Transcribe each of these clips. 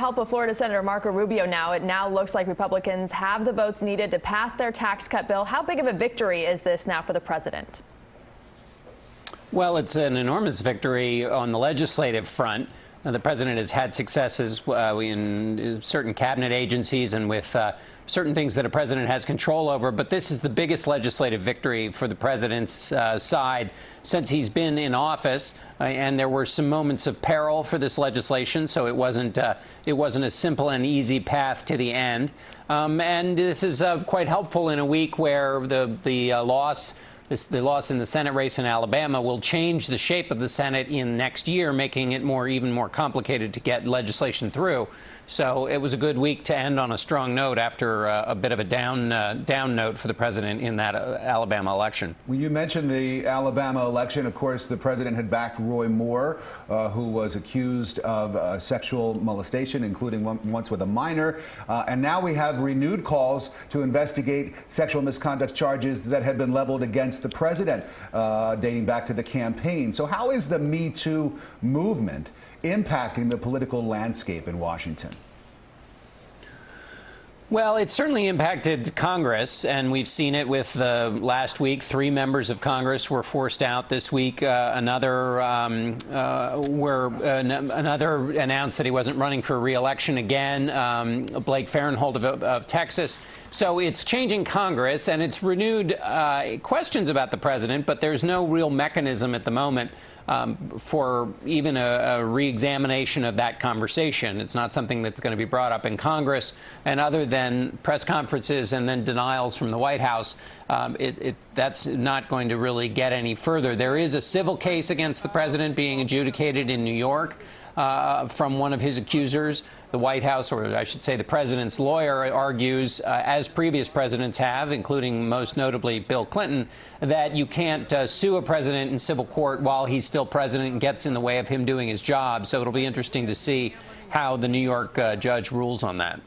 help of Florida Senator Marco Rubio now. It now looks like Republicans have the votes needed to pass their tax cut bill. How big of a victory is this now for the president? Well, it's an enormous victory on the legislative front. The president has had successes in certain cabinet agencies and with certain things that a president has control over. But this is the biggest legislative victory for the president's side since he's been in office. And there were some moments of peril for this legislation, so it wasn't a simple and easy path to the end. And this is quite helpful in a week where the loss in the Senate race in Alabama will change the shape of the Senate in next year, making it even more complicated to get legislation through. So it was a good week to end on a strong note after a bit of a down note for the president in that Alabama election. When you mentioned the Alabama election, of course, the president had backed Roy Moore, who was accused of sexual molestation, including once with a minor. And now we have renewed calls to investigate sexual misconduct charges that had been leveled against the president, dating back to the campaign. So how is the Me Too movement impacting the political landscape in Washington? Well, it certainly impacted Congress, and we've seen it with last week. 3 members of Congress were forced out this week. Another announced that he wasn't running for re-election again. Blake Farenthold of Texas. So it's changing Congress, and it's renewed questions about the president, but there's no real mechanism at the moment for even a re-examination of that conversation. It's not something that's going to be brought up in Congress, and other than press conferences and then denials from the White House, that's not going to really get any further. There is a civil case against the president being adjudicated in New York from one of his accusers. The White House, or I should say the president's lawyer, argues, as previous presidents have, including most notably Bill Clinton, that you can't sue a president in civil court while he's still president and gets in the way of him doing his job. So it'll be interesting to see how the New York judge rules on that.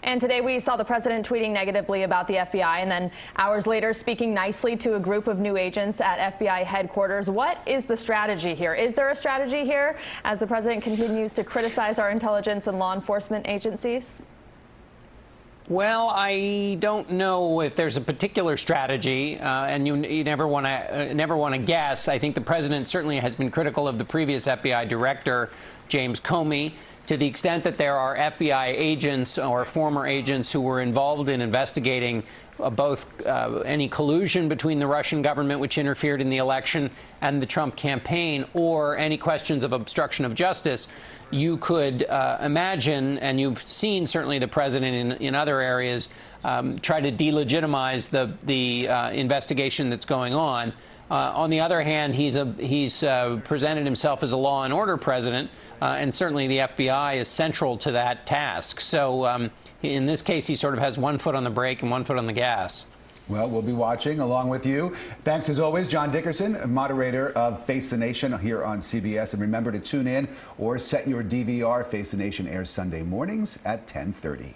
And today we saw the president tweeting negatively about the FBI and then hours later speaking nicely to a group of new agents at FBI headquarters. What is the strategy here? Is there a strategy here as the president continues to criticize our intelligence and law enforcement agencies? Well, I don't know if there's a particular strategy, and you never want to guess. I think the president certainly has been critical of the previous FBI director, James Comey, to the extent that there are FBI agents or former agents who were involved in investigating both any collusion between the Russian government, which interfered in the election, and the Trump campaign, or any questions of obstruction of justice. You could imagine, and you've seen certainly the president in other areas, try to delegitimize the investigation that's going on. On the other hand, he's presented himself as a law and order president, and certainly the FBI is central to that task. So in this case, he sort of has one foot on the brake and one foot on the gas. Well, we'll be watching along with you. Thanks as always, John Dickerson, moderator of Face the Nation here on CBS. And remember to tune in or set your DVR. Face the Nation airs Sunday mornings at 10:30.